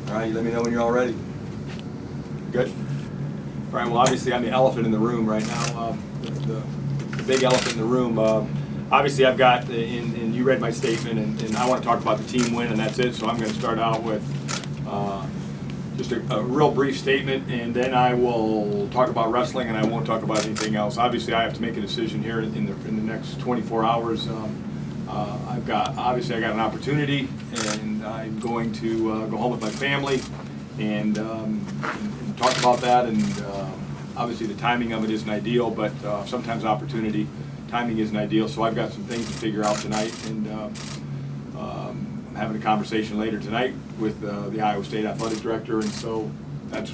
All right, you let me know when you're all ready. Good. All right, well, obviously I'm the elephant in the room right now, the big elephant in the room. Obviously I've got, and you read my statement, and I want to talk about the team win, and that's it. So I'm going to start out with just a real brief statement, and then I will talk about wrestling, and I won't talk about anything else. Obviously I have to make a decision here in the next 24 hours. I got an opportunity, and I'm going to go home with my family and talk about that. And obviously the timing of it isn't ideal, but sometimes timing isn't ideal. So I've got some things to figure out tonight, and I'm having a conversation later tonight with the Iowa State athletic director, and so that's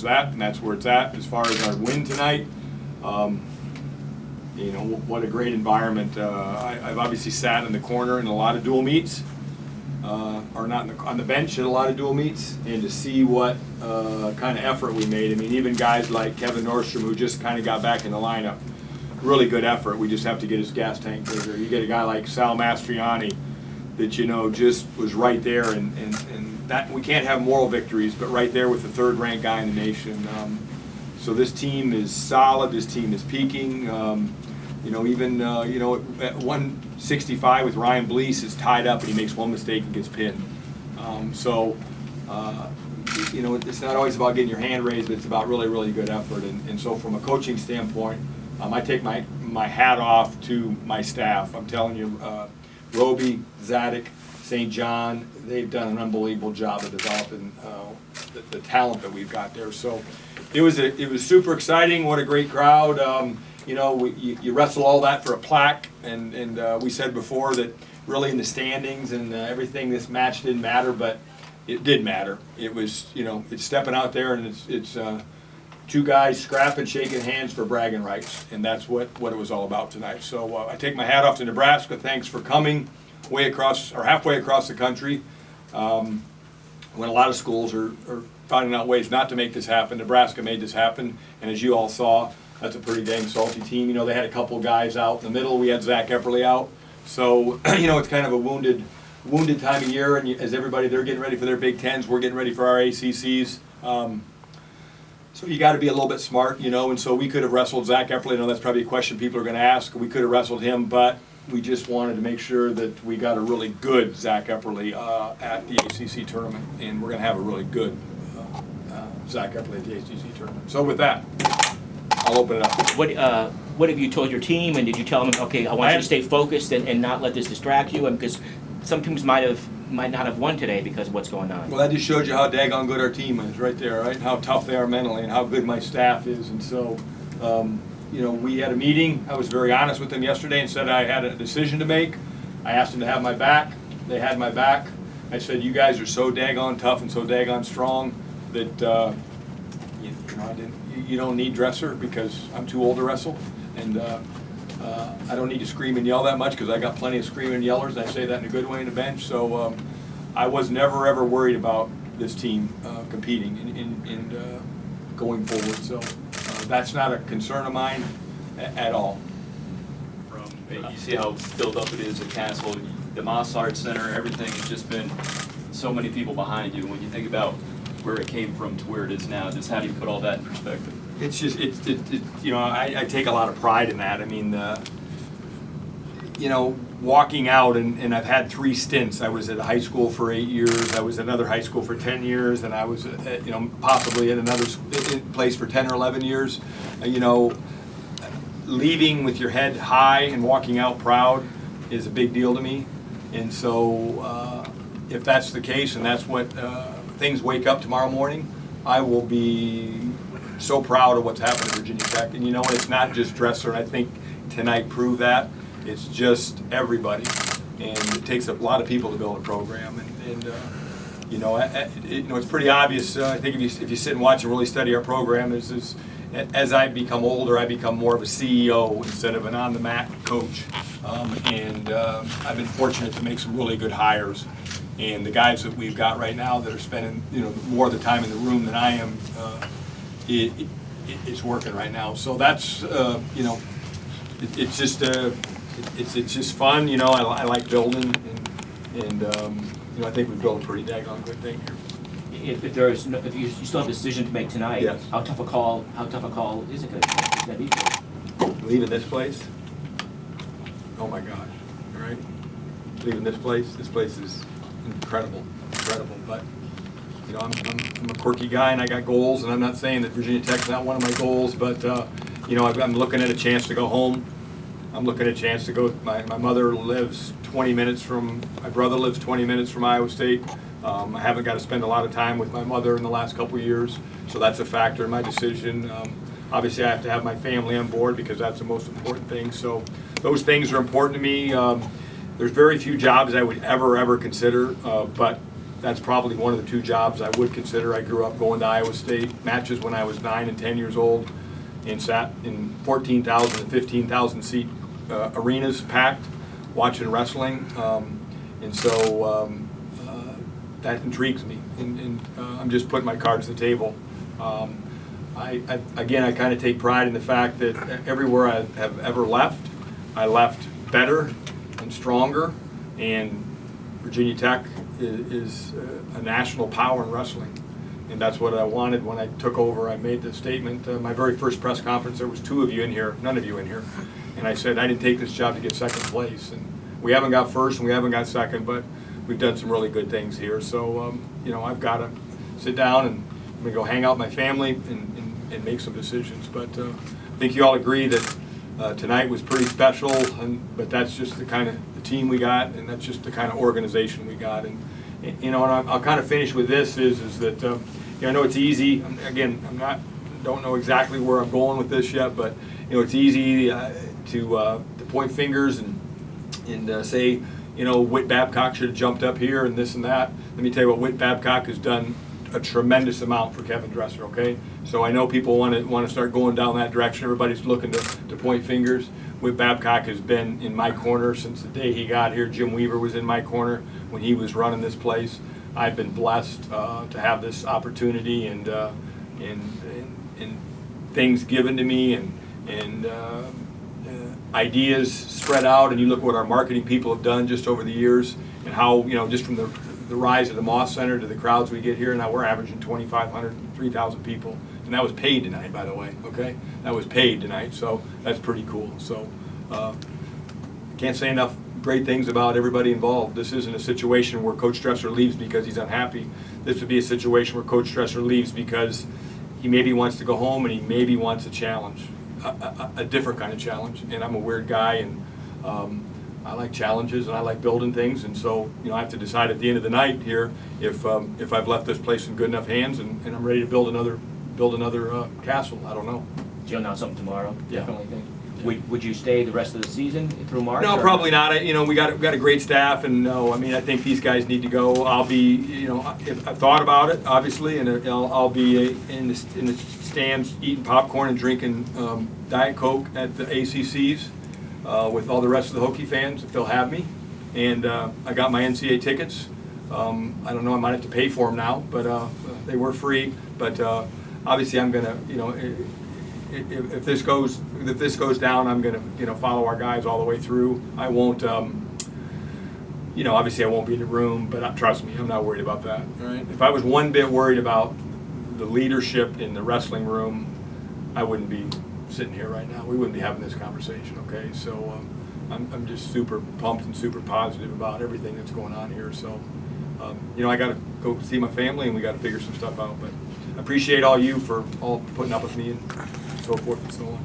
that, and that's where it's at. As far as our win tonight, you know, what a great environment. I've obviously sat in the corner in a lot of dual meets, or not on the bench at a lot of dual meets, and to see what kind of effort we made. I mean, even guys like Kevin Nordstrom, who just kind of got back in the lineup, really good effort. We just have to get his gas tank bigger. You get a guy like Sal Mastriani that, you know, just was right there, and that we can't have moral victories, but right there with the third-ranked guy in the nation. So this team is solid. This team is peaking. You know, even you know, at 165 with Ryan Blease, it's tied up, and he makes one mistake and gets pinned. You know, it's not always about getting your hand raised, but it's about really, really good effort. And so from a coaching standpoint, I take my hat off to my staff. I'm telling you, Roby, Zadok, St. John, they've done an unbelievable job of developing the talent that we've got there. So it was super exciting. What a great crowd. You know, you wrestle all that for a plaque, and we said before that really in the standings and everything, this match didn't matter, but it did matter. It was, you know, it's stepping out there, and it's two guys scrapping, shaking hands for bragging rights, and that's what it was all about tonight. So I take my hat off to Nebraska. Thanks for coming halfway across the country. When a lot of schools are finding out ways not to make this happen, Nebraska made this happen, and as you all saw, that's a pretty dang salty team. You know, they had a couple guys out in the middle. We had Zach Epperly out. So, you know, it's kind of a wounded time of year, and as everybody, they're getting ready for their Big Tens. We're getting ready for our ACCs. So you got to be a little bit smart, you know, and so we could have wrestled Zach Epperly. I know that's probably a question people are going to ask. We could have wrestled him, but we just wanted to make sure that we got a really good Zach Epperly at the ACC tournament, and we're going to have a really good Zach Epperly at the ACC tournament. So with that, I'll open it up. What have you told your team, and did you tell them, okay, I want you to stay focused and not let this distract you? And because some teams might not have won today because of what's going on. Well, that just showed you how daggone good our team is right there, right? How tough they are mentally and how good my staff is. And so, you know, we had a meeting. I was very honest with them yesterday and said I had a decision to make. I asked them to have my back. They had my back. I said, you guys are so daggone tough and so daggone strong that you don't need dresser because I'm too old to wrestle. And I don't need to scream and yell that much because I got plenty of screaming yellers, and I say that in a good way in the bench. So I was never, ever worried about this team competing and going forward. So that's not a concern of mine at all. You see how filled up it is at Castle, the Mossart Center, everything has just been so many people behind you. When you think about where it came from to where it is now, just how do you put all that in perspective? It's just, you know, I take a lot of pride in that. I mean, you know, walking out, and I've had 3 stints. I was at a high school for 8 years. I was at another high school for 10 years, and I was, you know, possibly at another place for 10 or 11 years. You know, leaving with your head high and walking out proud is a big deal to me. And so, if that's the case, and that's what things wake up tomorrow morning, I will be so proud of what's happened at Virginia Tech. And you know, it's not just Dresser, and I think tonight proved that. It's just everybody, and it takes a lot of people to build a program. And you know, it's pretty obvious. I think if you sit and watch and really study our program, is as I become older, I become more of a CEO instead of an on-the-mat coach. I've been fortunate to make some really good hires. And the guys that we've got right now that are spending, you know, more of the time in the room than I am, it's working right now. So that's, you know, it's just fun. You know, I like building, and you know, I think we've built a pretty daggone good thing here. if you still have a decision to make tonight, Yes. how tough a call is it gonna be for you? Leaving this place? Oh my gosh, all right? Leaving this place is incredible, but, you know, I'm a quirky guy and I got goals, and I'm not saying that Virginia Tech's not one of my goals, but, you know, I'm looking at a chance to go home. I'm looking at a chance to go, my mother lives 20 minutes from, my brother lives 20 minutes from Iowa State. I haven't got to spend a lot of time with my mother in the last couple of years, so that's a factor in my decision. Obviously, I have to have my family on board because that's the most important thing, so those things are important to me. There's very few jobs I would ever consider, but that's probably one of the two jobs I would consider. I grew up going to Iowa State matches when I was 9 and 10 years old, and sat in 14,000 and 15,000 seat arenas packed, watching wrestling, and so that intrigues me, and I'm just putting my cards to the table. I kind of take pride in the fact that everywhere I have ever left, I left better and stronger, and Virginia Tech is a national power in wrestling. And that's what I wanted when I took over. I made the statement, my very first press conference, there was 2 of you in here, none of you in here. And I said, I didn't take this job to get second place. And we haven't got first and we haven't got second, but we've done some really good things here. So, you know, I've got to sit down and I'm going to go hang out with my family and make some decisions. But I think you all agree that tonight was pretty special, but that's just the kind of the team we got, and that's just the kind of organization we got. And you know, and I'll kind of finish with this is that you know, I know it's easy. Again, don't know exactly where I'm going with this yet, but you know, it's easy to point fingers and say, you know, Whit Babcock should have jumped up here and this and that. Let me tell you what Whit Babcock has done a tremendous amount for Kevin Dresser. Okay, so I know people want to start going down that direction. Everybody's looking to point fingers. Whit Babcock has been in my corner since the day he got here. Jim Weaver was in my corner when he was running this place. I've been blessed to have this opportunity and things given to me and ideas spread out. And you look what our marketing people have done just over the years, and how, you know, just from the rise of the Moss Center to the crowds we get here. Now we're averaging 2,500, 3,000 people. And that was paid tonight, by the way, okay? That was paid tonight, so that's pretty cool. So can't say enough great things about everybody involved. This isn't a situation where Coach Dresser leaves because he's unhappy. This would be a situation where Coach Dresser leaves because he maybe wants to go home and he maybe wants a challenge, a different kind of challenge. And I'm a weird guy, and I like challenges and I like building things. And so, you know, I have to decide at the end of the night here if I've left this place in good enough hands and I'm ready to build another castle. I don't know. You'll announce something tomorrow. Yeah. Definitely think. Would you stay the rest of the season through March? No, or? probably not. You know, we got a great staff, and no, I mean, I think these guys need to go. I'll be, you know, I've thought about it, obviously, and I'll be in the stands eating popcorn and drinking Diet Coke at the ACCs with all the rest of the Hokie fans if they'll have me. And I got my NCAA tickets. I don't know, I might have to pay for them now, but they were free. But obviously, I'm gonna, you know, if this goes down, I'm gonna, you know, follow our guys all the way through. I won't, you know, obviously I won't be in the room, but trust me, I'm not worried about that. All right. If I was one bit worried about the leadership in the wrestling room, I wouldn't be sitting here right now. We wouldn't be having this conversation. Okay, so I'm just super pumped and super positive about everything that's going on here. So, you know, I got to go see my family and we got to figure some stuff out. But I appreciate all you for all putting up with me and so forth and so on.